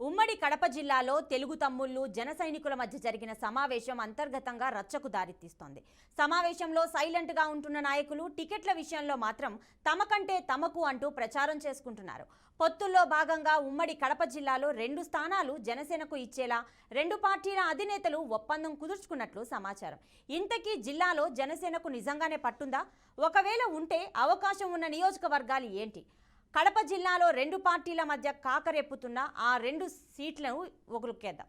ఉమ్మడి కడప జిల్లాలో తెలుగు తమ్ముళ్లు జన సైనికుల మధ్య జరిగిన సమావేశం అంతర్గతంగా రచ్చకు దారితీస్తోంది. సమావేశంలో సైలెంట్ గా ఉంటున్న నాయకులు టికెట్ల విషయంలో మాత్రం తమకంటే తమకు అంటూ ప్రచారం చేసుకుంటున్నారు. పొత్తుల్లో భాగంగా ఉమ్మడి కడప జిల్లాలో 2 స్థానాలు జనసేనకు ఇచ్చేలా 2 పార్టీల అధినేతలు ఒప్పందం కుదుర్చుకున్నట్లు సమాచారం. ఇంతకీ జిల్లాలో జనసేనకు నిజంగానే పట్టుందా? ఒకవేళ ఉంటే అవకాశం ఉన్న నియోజకవర్గాలు ఏంటి? కడప జిల్లాలో 2 పార్టీల మధ్య కాకరెప్పుతున్న ఆ 2 సీట్లను ఒకలుక్కేద్దాం.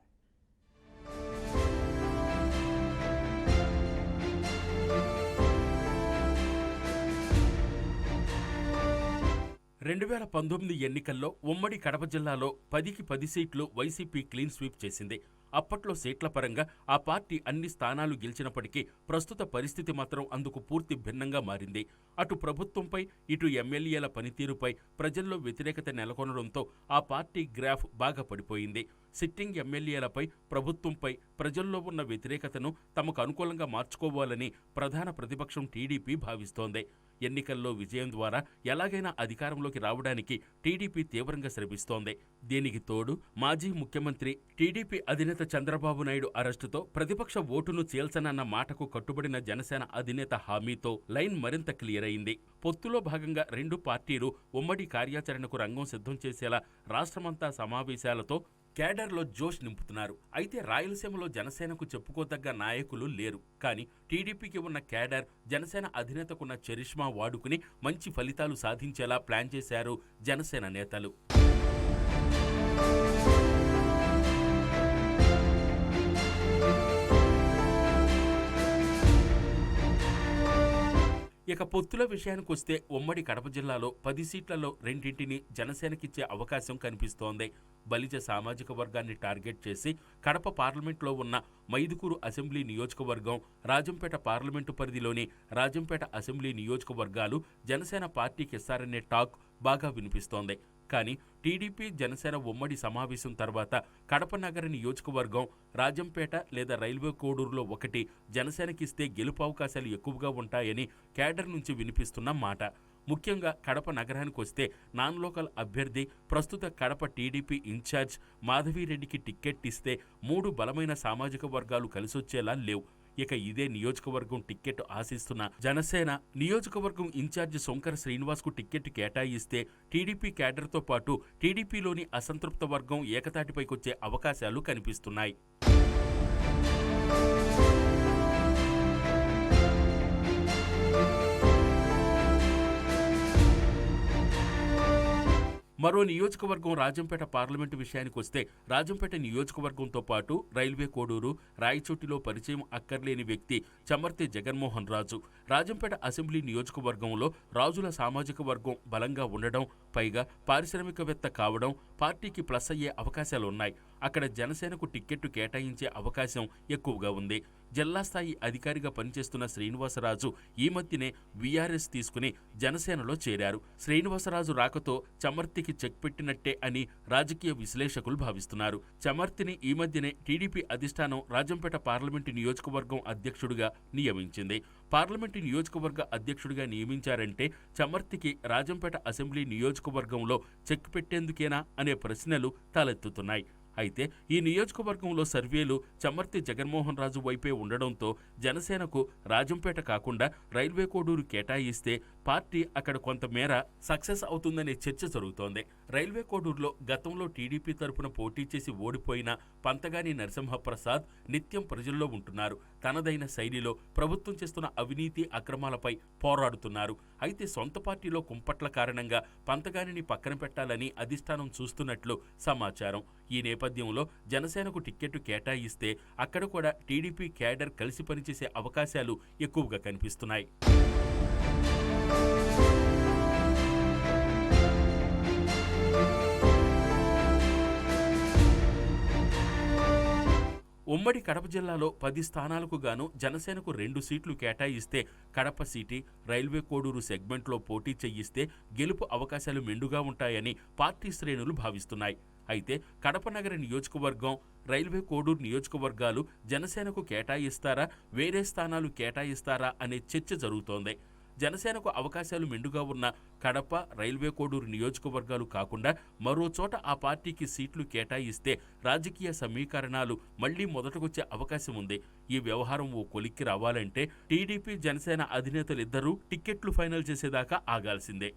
2019 ఎన్నికల్లో ఉమ్మడి కడప జిల్లాలో 10కి 10 సీట్లు వైసీపీ క్లీన్ స్వీప్ చేసింది. అప్పట్లో సీట్ల పరంగా ఆ పార్టీ అన్ని స్థానాలు గెలిచినప్పటికీ ప్రస్తుత పరిస్థితి మాత్రం అందుకు పూర్తి భిన్నంగా మారింది. అటు ప్రభుత్వంపై ఇటు ఎమ్మెల్యేల పనితీరుపై ప్రజల్లో వ్యతిరేకత నెలకొనడంతో ఆ పార్టీ గ్రాఫ్ బాగా పడిపోయింది. సిట్టింగ్ ఎమ్మెల్యేలపై ప్రభుత్వంపై ప్రజల్లో ఉన్న వ్యతిరేకతను తమకు అనుకూలంగా మార్చుకోవాలని ప్రధాన ప్రతిపక్షం టీడీపీ భావిస్తోంది. ఎన్నికల్లో విజయం ద్వారా ఎలాగైనా అధికారంలోకి రావడానికి టీడీపీ తీవ్రంగా శ్రమిస్తోంది. దీనికి తోడు మాజీ ముఖ్యమంత్రి టీడీపీ అధినేత చంద్రబాబు నాయుడు అరెస్టుతో ప్రతిపక్ష ఓటును చీల్చనన్న మాటకు కట్టుబడిన జనసేన అధినేత హామీతో లైన్ మరింత క్లియర్ అయింది. పొత్తులో భాగంగా 2 పార్టీలు ఉమ్మడి కార్యాచరణకు రంగం సిద్ధం చేసేలా రాష్ట్రమంతా సమావేశాలతో కేడర్లో జోష్ నింపుతున్నారు. అయితే రాయలసీమలో జనసేనకు చెప్పుకోదగ్గ నాయకులు లేరు. కానీ టీడీపీకి ఉన్న కేడర్ జనసేన అధినేతకున్న చరిష్మా వాడుకుని మంచి ఫలితాలు సాధించేలా ప్లాన్ చేశారు జనసేన నేతలు. ఇక పొత్తుల విషయానికొస్తే ఉమ్మడి కడప జిల్లాలో 10 సీట్లలో 2ంటిని జనసేనకిచ్చే అవకాశం కనిపిస్తోంది. బలిజ సామాజిక వర్గాన్ని టార్గెట్ చేసి కడప పార్లమెంట్లో ఉన్న మైదుకూరు అసెంబ్లీ నియోజకవర్గం, రాజంపేట పార్లమెంటు పరిధిలోని రాజంపేట అసెంబ్లీ నియోజకవర్గాలు జనసేన పార్టీకి ఇస్తారనే టాక్ బాగా వినిపిస్తోంది. కానీ టీడీపీ జనసేన ఉమ్మడి సమావేశం తర్వాత కడప నగర నియోజకవర్గం, రాజంపేట లేదా రైల్వే కోడూరులో ఒకటి జనసేనకిస్తే గెలుపు అవకాశాలు ఎక్కువగా ఉంటాయని కేడర్ నుంచి వినిపిస్తున్న మాట. ముఖ్యంగా కడప నగరానికి వస్తే నాన్ లోకల్ అభ్యర్థి, ప్రస్తుత కడప టీడీపీ ఇన్ఛార్జ్ మాధవిరెడ్డికి టిక్కెట్ ఇస్తే 3 బలమైన సామాజిక వర్గాలు కలిసొచ్చేలా లేవు. ఇక ఇదే నియోజకవర్గం టిక్కెట్ ఆశిస్తున్న జనసేన నియోజకవర్గం ఇన్ఛార్జి శంకర శ్రీనివాస్కు టిక్కెట్ కేటాయిస్తే టీడీపీ కేడర్తో పాటు టీడీపీలోని అసంతృప్త వర్గం ఏకతాటిపైకొచ్చే అవకాశాలు కనిపిస్తున్నాయి. మరో నియోజకవర్గం రాజంపేట పార్లమెంటు విషయానికి వస్తే రాజంపేట నియోజకవర్గంతో పాటు రైల్వే కోడూరు, రాయచోటిలో పరిచయం అక్కర్లేని వ్యక్తి చమర్తి జగన్మోహన్ రాజు. రాజంపేట అసెంబ్లీ నియోజకవర్గంలో రాజుల సామాజిక వర్గం బలంగా ఉండడం, పైగా పారిశ్రామికవేత్త కావడం పార్టీకి ప్లస్ అయ్యే అవకాశాలున్నాయి. అక్కడ జనసేనకు టిక్కెట్టు కేటాయించే అవకాశం ఎక్కువగా ఉంది. జిల్లా స్థాయి అధికారిగా పనిచేస్తున్న శ్రీనివాసరాజు ఈ మధ్యనే వీఆర్ఎస్ తీసుకుని జనసేనలో చేరారు. శ్రీనివాసరాజు రాకతో చమర్తికి చెక్ పెట్టినట్టే అని రాజకీయ విశ్లేషకులు భావిస్తున్నారు. చమర్తిని ఈ మధ్యనే టీడీపీ అధిష్టానం రాజంపేట పార్లమెంటు నియోజకవర్గం అధ్యక్షుడిగా నియమించింది. పార్లమెంటు నియోజకవర్గ అధ్యక్షుడిగా నియమించారంటే చమర్తికి రాజంపేట అసెంబ్లీ నియోజకవర్గంలో చెక్ పెట్టేందుకేనా అనే ప్రశ్నలు తలెత్తుతున్నాయి. అయితే ఈ నియోజకవర్గంలో సర్వేలు చమర్తి జగన్మోహన్ రాజు వైపే ఉండడంతో జనసేనకు రాజంపేట కాకుండా రైల్వే కోడూరు కేటాయిస్తే పార్టీ అక్కడ కొంతమేర సక్సెస్ అవుతుందనే చర్చ జరుగుతోంది. రైల్వే కోడూరులో గతంలో టీడీపీ తరపున పోటీ చేసి ఓడిపోయిన పంతగాని నరసింహప్రసాద్ నిత్యం ప్రజల్లో ఉంటున్నారు. తనదైన శైలిలో ప్రభుత్వం చేస్తున్న అవినీతి అక్రమాలపై పోరాడుతున్నారు. అయితే సొంత పార్టీలో కుంపట్ల కారణంగా పంతగానిని పక్కన పెట్టాలని అధిష్టానం చూస్తున్నట్లు సమాచారం. ఈ నేపథ్యంలో జనసేనకు టిక్కెట్టు కేటాయిస్తే అక్కడ కూడా టీడీపీ కేడర్ కలిసి పనిచేసే అవకాశాలు ఎక్కువగా కనిపిస్తున్నాయి. ఉమ్మడి కడప జిల్లాలో 10 స్థానాలకు గాను జనసేనకు 2 సీట్లు కేటాయిస్తే కడప సిటీ, రైల్వే కోడూరు సెగ్మెంట్లో పోటీ చేయిస్తే గెలుపు అవకాశాలు మెండుగా ఉంటాయని పార్టీ శ్రేణులు భావిస్తున్నాయి. అయితే కడప నగర నియోజకవర్గం, రైల్వే కోడూరు నియోజకవర్గాలు జనసేనకు కేటాయిస్తారా, వేరే స్థానాలు కేటాయిస్తారా అనే చర్చ జరుగుతోంది. జనసేనకు అవకాశాలు మెండుగా ఉన్న కడప, రైల్వే కోడూరు నియోజకవర్గాలు కాకుండా మరో చోట ఆ పార్టీకి సీట్లు కేటాయిస్తే రాజకీయ సమీకరణాలు మళ్లీ మొదటకొచ్చే అవకాశం ఉంది. ఈ వ్యవహారం ఓ కొలిక్కి రావాలంటే టీడీపీ, జనసేన అధినేతలిద్దరూ టిక్కెట్లు ఫైనల్ చేసేదాకా ఆగాల్సిందే.